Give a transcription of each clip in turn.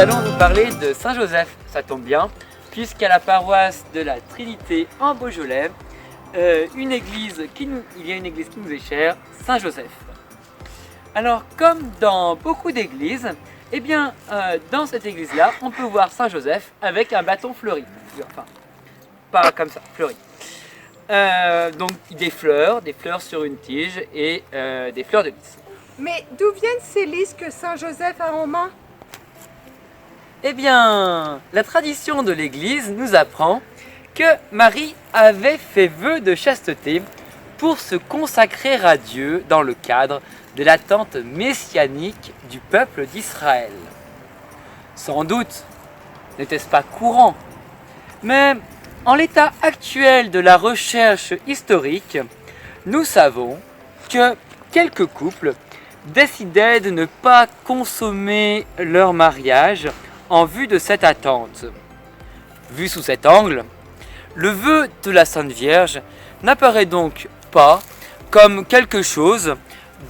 allons vous parler de Saint-Joseph. Ça tombe bien, puisqu'à la paroisse de la Trinité en Beaujolais, il y a une église qui nous est chère, Saint-Joseph. Alors, comme dans beaucoup d'églises, eh bien, dans cette église-là, on peut voir Saint-Joseph avec un bâton fleuri. Enfin, pas comme ça, fleuri. Donc des fleurs sur une tige et des fleurs de lys. Mais d'où viennent ces lys que Saint-Joseph a en main? Eh bien, la tradition de l'Église nous apprend que Marie avait fait vœu de chasteté pour se consacrer à Dieu dans le cadre de l'attente messianique du peuple d'Israël. Sans doute n'était-ce pas courant, mais en l'état actuel de la recherche historique, nous savons que quelques couples décidaient de ne pas consommer leur mariage en vue de cette attente. Vu sous cet angle, le vœu de la Sainte Vierge n'apparaît donc pas comme quelque chose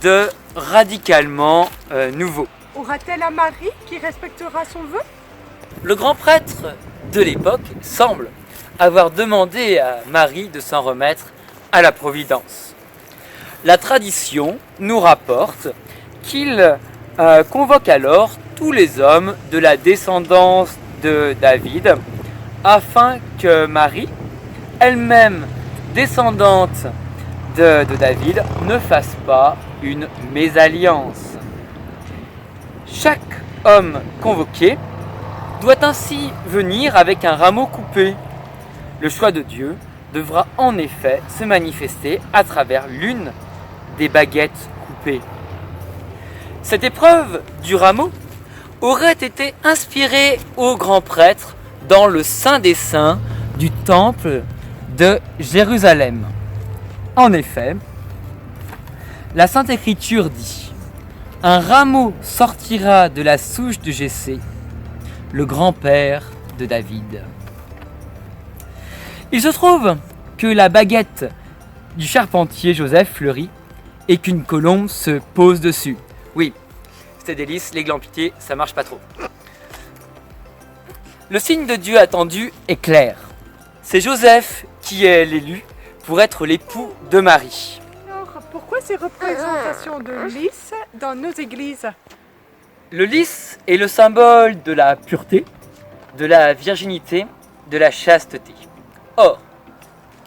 de radicalement nouveau. Aura-t-elle un mari qui respectera son vœu? Le grand prêtre de l'époque semble avoir demandé à Marie de s'en remettre à la Providence. La tradition nous rapporte qu'il convoque alors tous les hommes de la descendance de David afin que Marie, elle-même descendante de David, ne fasse pas une mésalliance. Chaque homme convoqué doit ainsi venir avec un rameau coupé. Le choix de Dieu devra en effet se manifester à travers l'une des baguettes coupées. Cette épreuve du rameau aurait été inspirée au grand prêtre dans le Saint des Saints du temple de Jérusalem. En effet, la Sainte Écriture dit « Un rameau sortira de la souche de Jessé, le grand-père de David. » Il se trouve que la baguette du charpentier Joseph fleurit et qu'une colombe se pose dessus. Oui, c'était des lys, l'aigle en pitié, ça marche pas trop. Le signe de Dieu attendu est clair. C'est Joseph qui est l'élu pour être l'époux de Marie. Alors, pourquoi ces représentations de lys dans nos églises? Le lys est le symbole de la pureté, de la virginité, de la chasteté. Or,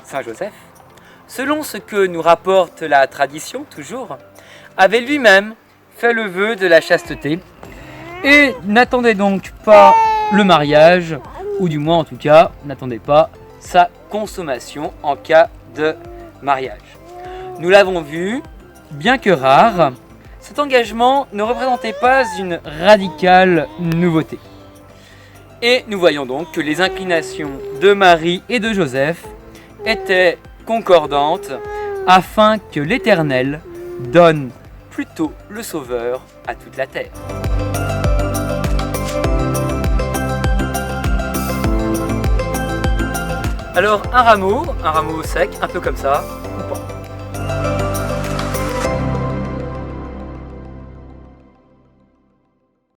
Saint Joseph, selon ce que nous rapporte la tradition toujours, avait lui-même fait le vœu de la chasteté et n'attendait donc pas le mariage, ou du moins en tout cas, n'attendait pas sa consommation en cas de mariage. Nous l'avons vu, bien que rare, cet engagement ne représentait pas une radicale nouveauté. Et nous voyons donc que les inclinations de Marie et de Joseph étaient concordantes afin que l'Éternel donne plutôt le Sauveur à toute la terre. Alors un rameau sec, un peu comme ça,